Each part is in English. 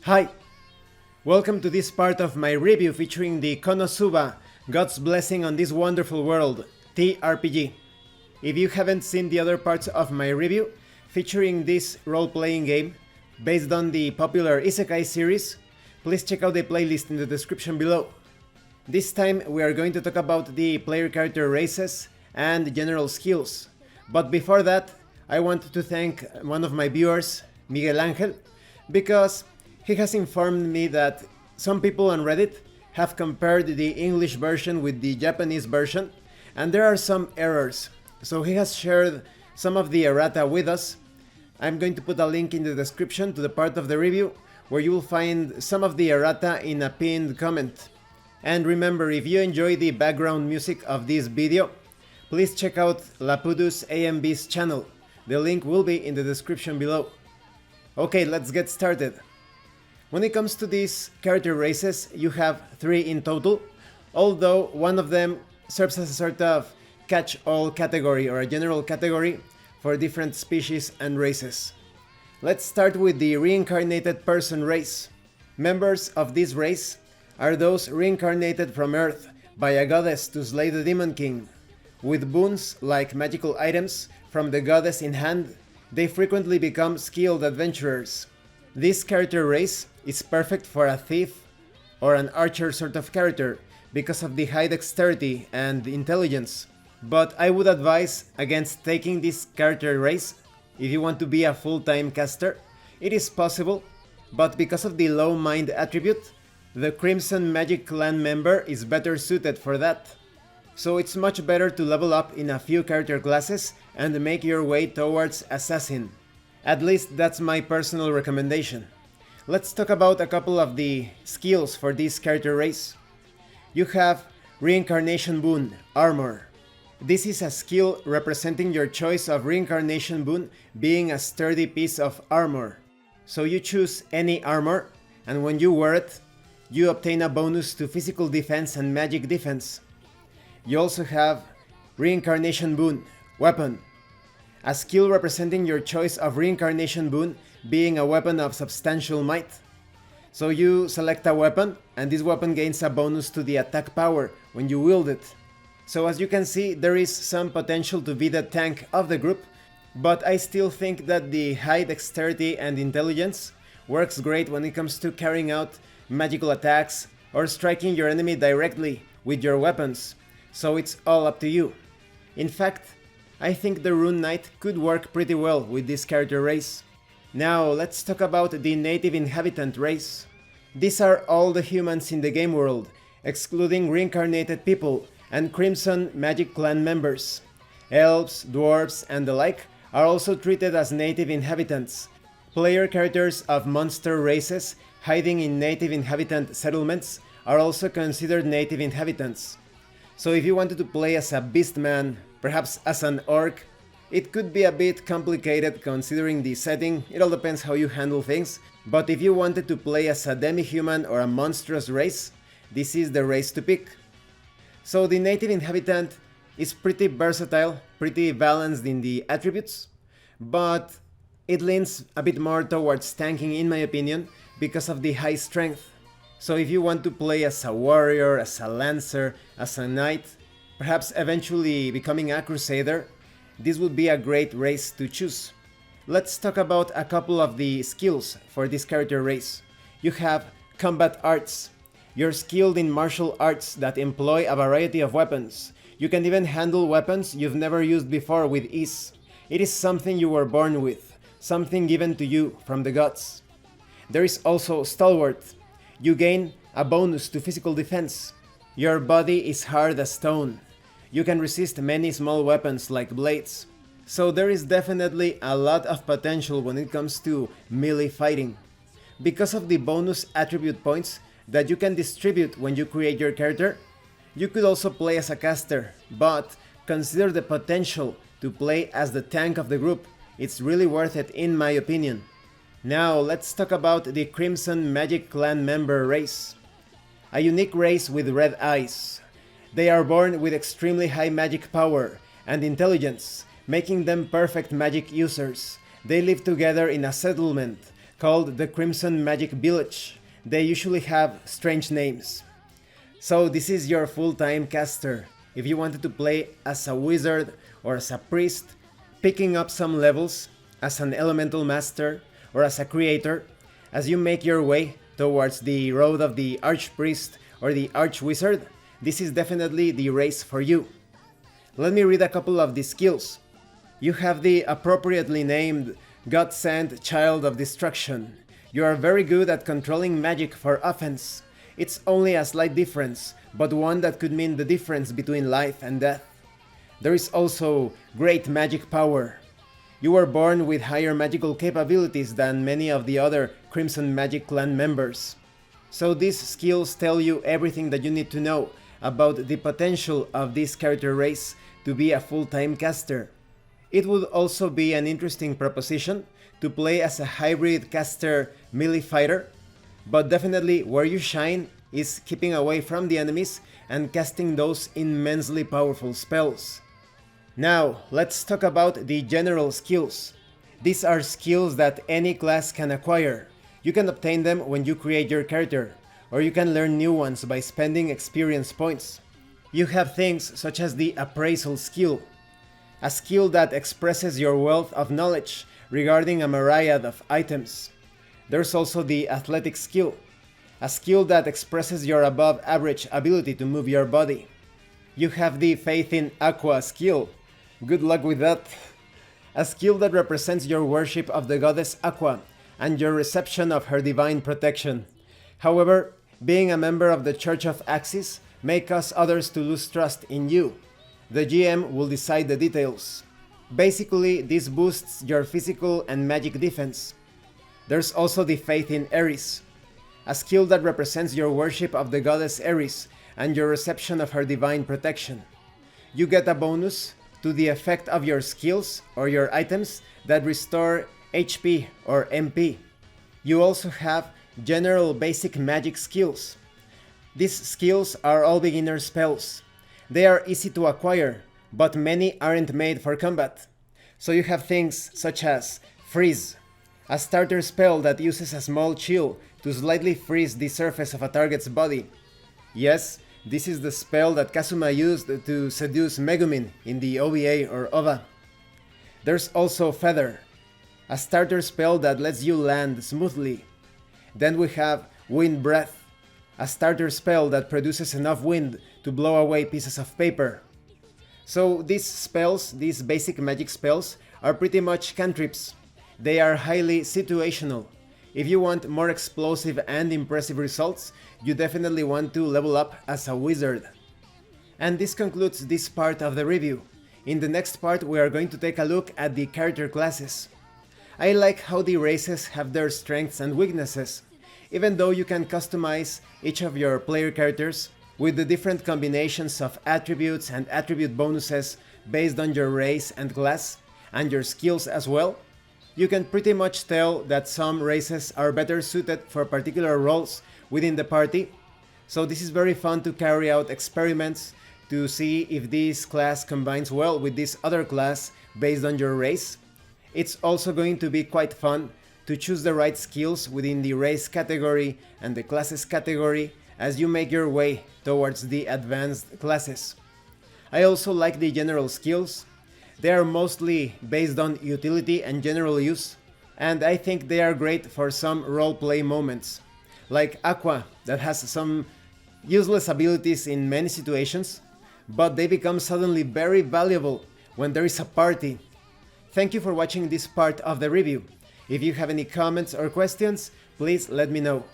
Hi! Welcome to this part of my review featuring the Konosuba, God's Blessing on This Wonderful World, TRPG. If you haven't seen the other parts of my review featuring this role-playing game based on the popular isekai series, please check out the playlist in the description below. This time we are going to talk about the player character races and general skills. But before that, I want to thank one of my viewers, Miguel Angel, because he has informed me that some people on Reddit have compared the English version with the Japanese version, and there are some errors. So he has shared some of the errata with us. I'm going to put a link in the description to the part of the review where you will find some of the errata in a pinned comment. And remember, if you enjoy the background music of this video, please check out Lapudus AMB's channel. The link will be in the description below. Okay, let's get started. When it comes to these character races, you have 3 in total, although one of them serves as a sort of catch-all category or a general category for different species and races. Let's start with the Reincarnated Person race. Members of this race are those reincarnated from Earth by a goddess to slay the Demon King. With boons like magical items from the goddess in hand, they frequently become skilled adventurers. This character race is perfect for a thief or an archer sort of character because of the high dexterity and intelligence. But I would advise against taking this character race if you want to be a full-time caster. It is possible, but because of the low mind attribute, the Crimson Magic Clan member is better suited for that. So it's much better to level up in a few character classes and make your way towards Assassin. At least that's my personal recommendation. Let's talk about a couple of the skills for this character race. You have Reincarnation Boon, Armor. This is a skill representing your choice of Reincarnation Boon being a sturdy piece of armor. So you choose any armor, and when you wear it, you obtain a bonus to physical defense and magic defense. You also have Reincarnation Boon, Weapon. A skill representing your choice of Reincarnation Boon being a weapon of substantial might. So you select a weapon, and this weapon gains a bonus to the attack power when you wield it. So as you can see, there is some potential to be the tank of the group, but I still think that the high dexterity and intelligence works great when it comes to carrying out magical attacks or striking your enemy directly with your weapons. So it's all up to you. In fact, I think the Rune Knight could work pretty well with this character race. Now let's talk about the native inhabitant race. These are all the humans in the game world, excluding reincarnated people and Crimson Magic Clan members. Elves, dwarves, and the like are also treated as native inhabitants. Player characters of monster races hiding in native inhabitant settlements are also considered native inhabitants. So if you wanted to play as a beastman, perhaps as an orc, it could be a bit complicated considering the setting. It all depends how you handle things, but if you wanted to play as a demi-human or a monstrous race, this is the race to pick. So the native inhabitant is pretty versatile, pretty balanced in the attributes, but it leans a bit more towards tanking in my opinion because of the high strength. So if you want to play as a warrior, as a lancer, as a knight, perhaps eventually becoming a crusader, this would be a great race to choose. Let's talk about a couple of the skills for this character race. You have Combat Arts. You're skilled in martial arts that employ a variety of weapons. You can even handle weapons you've never used before with ease. It is something you were born with, something given to you from the gods. There is also Stalwart. You gain a bonus to physical defense. Your body is hard as stone. You can resist many small weapons like blades. So there is definitely a lot of potential when it comes to melee fighting. Because of the bonus attribute points that you can distribute when you create your character, you could also play as a caster, but consider the potential to play as the tank of the group. It's really worth it in my opinion. Now let's talk about the Crimson Magic Clan member race. A unique race with red eyes. They are born with extremely high magic power and intelligence, making them perfect magic users. They live together in a settlement, called the Crimson Magic Village. They usually have strange names. So this is your full-time caster. If you wanted to play as a wizard or as a priest, picking up some levels as an elemental master or as a creator, as you make your way towards the road of the archpriest or the archwizard, this is definitely the race for you. Let me read a couple of the skills. You have the appropriately named God-sent Child of Destruction. You are very good at controlling magic for offense. It's only a slight difference, but one that could mean the difference between life and death. There is also great magic power. You were born with higher magical capabilities than many of the other Crimson Magic clan members. So these skills tell you everything that you need to know about the potential of this character race to be a full-time caster. It would also be an interesting proposition to play as a hybrid caster melee fighter, but definitely where you shine is keeping away from the enemies and casting those immensely powerful spells. Now, let's talk about the general skills. These are skills that any class can acquire. You can obtain them when you create your character, or you can learn new ones by spending experience points. You have things such as the appraisal skill, a skill that expresses your wealth of knowledge regarding a myriad of items. There's also the athletic skill, a skill that expresses your above average ability to move your body. You have the faith in aqua skill. Good luck with that. A skill that represents your worship of the goddess Aqua and your reception of her divine protection. However, being a member of the Church of Axis may cause others to lose trust in you. The GM will decide the details. Basically, this boosts your physical and magic defense. There's also the faith in Eris, a skill that represents your worship of the goddess Eris and your reception of her divine protection. You get a bonus to the effect of your skills or your items that restore HP or MP. You also have general basic magic skills. These skills are all beginner spells. They are easy to acquire, but many aren't made for combat. So you have things such as Freeze, a starter spell that uses a small chill to slightly freeze the surface of a target's body. Yes, this is the spell that Kazuma used to seduce Megumin in the OVA or OVA. There's also Feather, a starter spell that lets you land smoothly. Then we have Wind Breath, a starter spell that produces enough wind to blow away pieces of paper. So these spells, these basic magic spells, are pretty much cantrips. They are highly situational. If you want more explosive and impressive results, you definitely want to level up as a wizard. And this concludes this part of the review. In the next part we are going to take a look at the character classes. I like how the races have their strengths and weaknesses, even though you can customize each of your player characters with the different combinations of attributes and attribute bonuses based on your race and class, and your skills as well. You can pretty much tell that some races are better suited for particular roles within the party, so this is very fun to carry out experiments to see if this class combines well with this other class based on your race. It's also going to be quite fun to choose the right skills within the race category and the classes category as you make your way towards the advanced classes. I also like the general skills. They are mostly based on utility and general use, and I think they are great for some roleplay moments, like Aqua, that has some useless abilities in many situations, but they become suddenly very valuable when there is a party. Thank you for watching this part of the review. If you have any comments or questions, please let me know.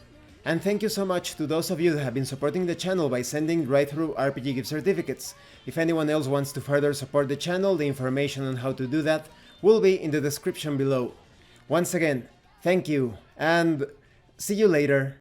And thank you so much to those of you that have been supporting the channel by sending right through RPG gift certificates. If anyone else wants to further support the channel, the information on how to do that will be in the description below. Once again, thank you, and see you later.